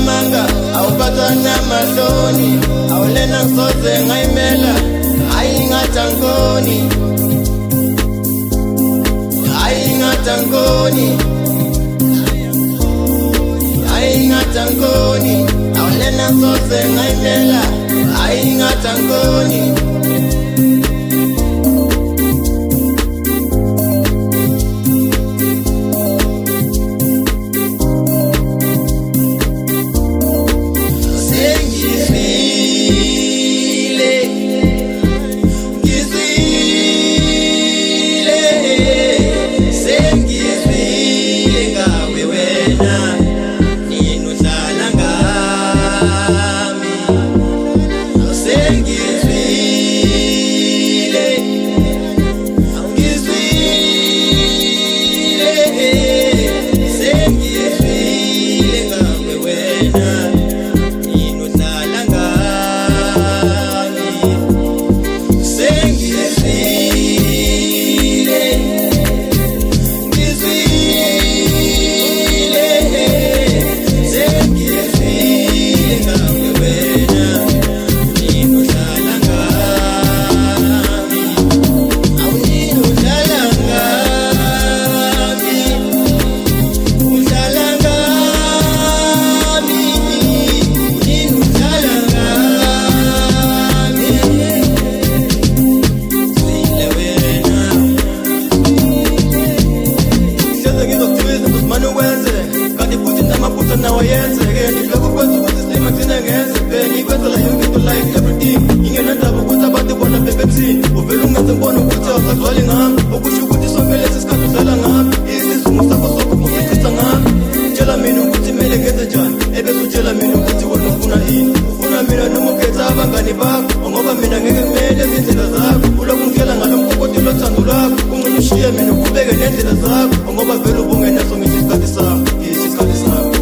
amanga awuphathana mahloni awulena ngisoze ngayimela ayingatangoni ayingatangoni awulena ngisoze ngayimela ayingatangoni ngoba mina ngeke kumele izindlela zakho ulokhu ngitshela ngalomkokotelo othando lwakho kungcono ushiye mina uqhubeke nendlela zakho ngoba vele ubungenaso ngithi isikhathi sakho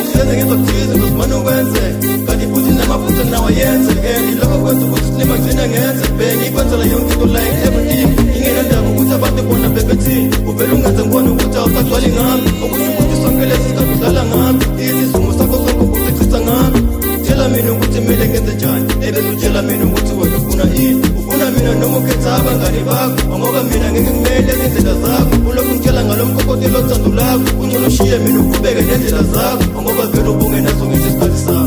uhleze ngizokuthiza ngozimane ukwenze kanti futhi namaphutha nawo yenzeke lokho kwenza ukuthi silima ngithina ngenze bengikwenzela yonke into like everything ingenandaba ukuthi abantu bona bebethini uvele ungenze ngibona ukuthi awusagcwali ngami okusho ukuthi sonke lesi sikhathi udlala ngami isizungu sakho sonke usichitha ngami tshela mina ukuthi kumele ngenze njani ebese utshela mina ukuthi wena ufuna yini ufuna mina noma ukhetha abangani bakho ngoba mina ngeke kumele izindlela zakho ulokhu ngitshela ngalomkokotelo othando lakho kungcono ushiye mina uqhubeke nendlela zakho ngoba vele ubungenaso ngithi isikhathi sakho